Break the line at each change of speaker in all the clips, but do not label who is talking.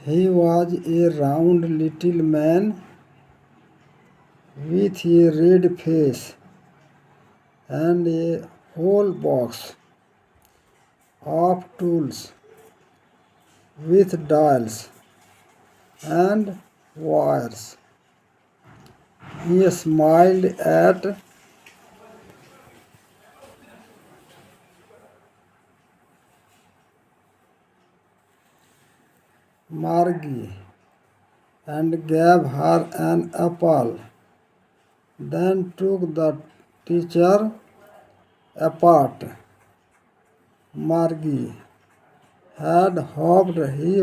He was a round little man with a red face and a whole box of tools with dials and wires. He smiled at Margie and gave her an apple, then took the teacher apart. Margie had hoped he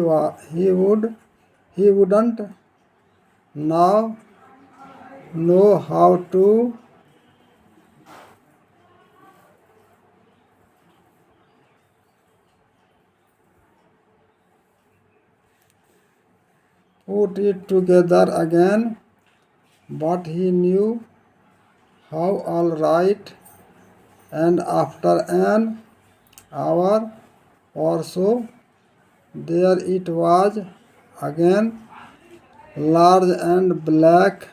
wouldn't now know how to put it together again, but he knew how all right, and after an hour or so, there it was again, large and black,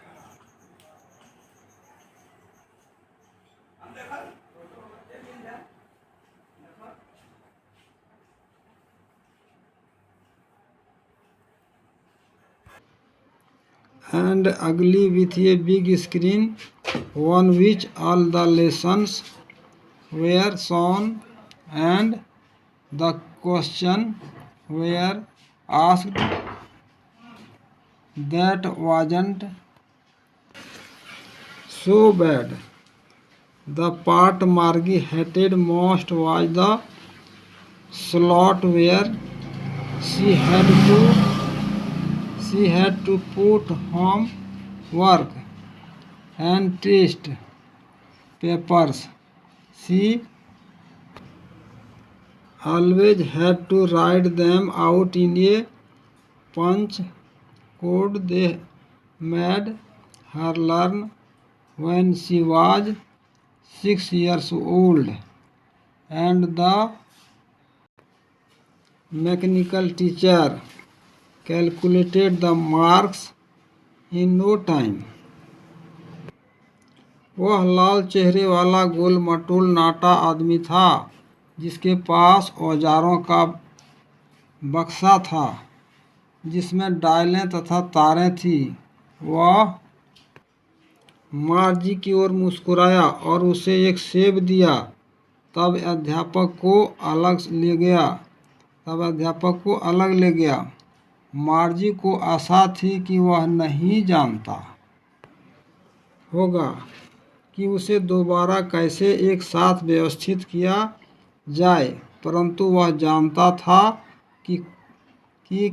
and ugly, with a big screen on which all the lessons were shown and the question were asked. That wasn't so bad. The part Margie hated most was the slot where she had to put homework and test papers. She always had to write them out in a punch code they made her learn when she was 6 years old, and the mechanical teacher calculated the marks in no time. वह लाल चेहरे वाला गोल मटोल नाटा आदमी था जिसके पास औजारों का बक्सा था जिसमें डायलें तथा तारें थी। वह मार्जी की ओर मुस्कुराया और उसे एक सेब दिया। तब अध्यापक को अलग ले गया। मार्जी को आशा थी कि वह नहीं जानता होगा कि उसे दोबारा कैसे एक साथ व्यवस्थित किया जाए, परंतु वह जानता था कि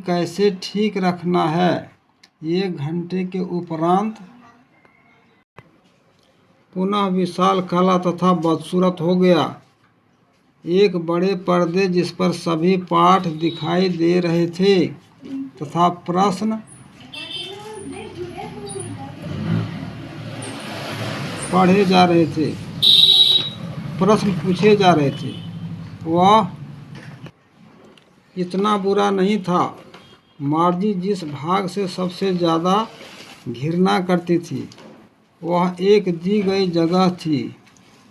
कैसे ठीक रखना है। 1 घंटे के उपरांत पुनः विशाल काला तथा बदसूरत हो गया। एक बड़े पर्दे जिस पर सभी पाठ दिखाई दे रहे थे तथा प्रश्न पूछे जा रहे थे। वह इतना बुरा नहीं था। मार्जी जिस भाग से सबसे ज़्यादा घृणा करती थी वह एक दी गई जगह थी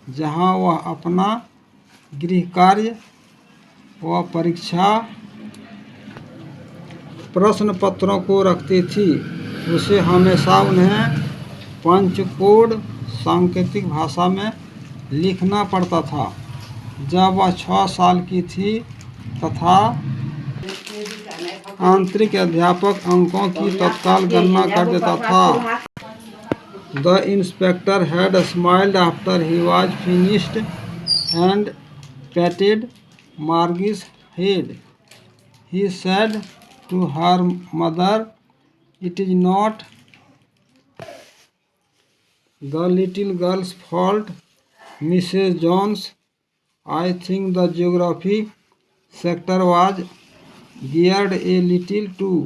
जहाँ वह अपना गृह कार्य व परीक्षा प्रश्न पत्रों को रखती थी। उसे हमेशा उन्हें पंच कोड सांकेतिक भाषा में लिखना पड़ता था। जब वह 6 साल की थी तथा आंतरिक अध्यापक अंकों की तत्काल गणना कर देता था। The inspector had smiled after he was finished and patted Margie's head. He said to her mother, "It is not the little girl's fault, Mrs. Jones. I think the geography sector was geared a little too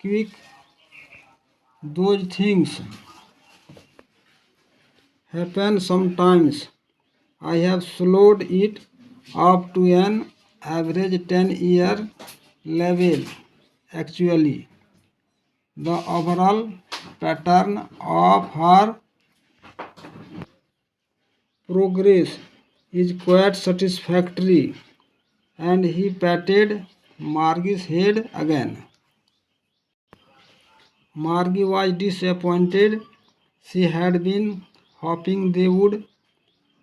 quick. Those things happen sometimes. I have slowed it up to an average 10-year level, actually. The overall pattern of her progress is quite satisfactory, and he patted Margie's head again. Margie was disappointed. She had been hoping they would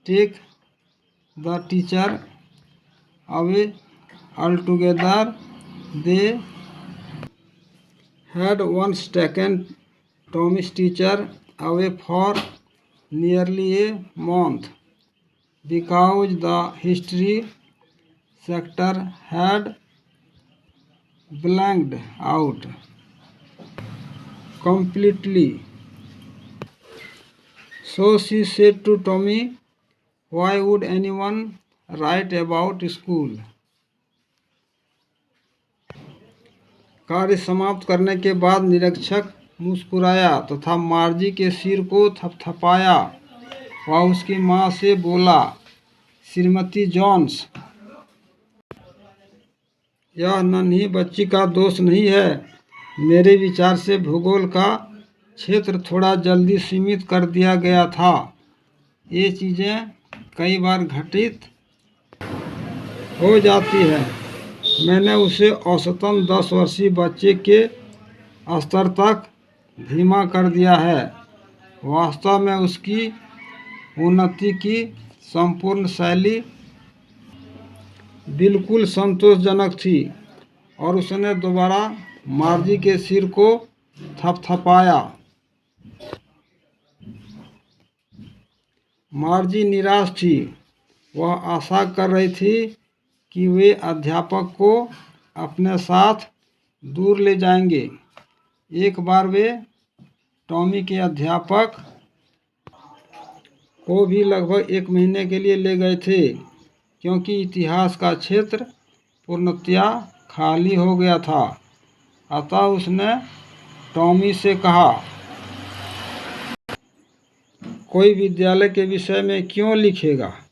take the teacher away altogether. They had once taken Tommy's teacher away for nearly a month because the history sector had blanked out completely. So she said to Tommy, "Why would anyone write about school?" कार्य समाप्त करने के बाद निरीक्षक मुस्कुराया तथा मार्जी के सिर को थपथपाया। वह उसकी माँ से बोला, "श्रीमती जोन्स, यह नन्ही बच्ची का दोष नहीं है। मेरे विचार से भूगोल का क्षेत्र थोड़ा जल्दी सीमित कर दिया गया था। ये चीज़ें कई बार घटित हो जाती है। मैंने उसे औसतन 10 वर्षीय बच्चे के स्तर तक धीमा कर दिया है। वास्तव में उसकी उन्नति की संपूर्ण शैली बिल्कुल संतोषजनक थी।" और उसने दोबारा मार्जी के सिर को थपथपाया। मार्जी निराश थी। वह आशा कर रही थी कि वे अध्यापक को अपने साथ दूर ले जाएंगे। एक बार वे टॉमी के अध्यापक को भी लगभग 1 महीने के लिए ले गए थे, क्योंकि इतिहास का क्षेत्र पूर्णतया खाली हो गया था। अतः उसने टॉमी से कहा, "कोई विद्यालय के विषय में क्यों लिखेगा?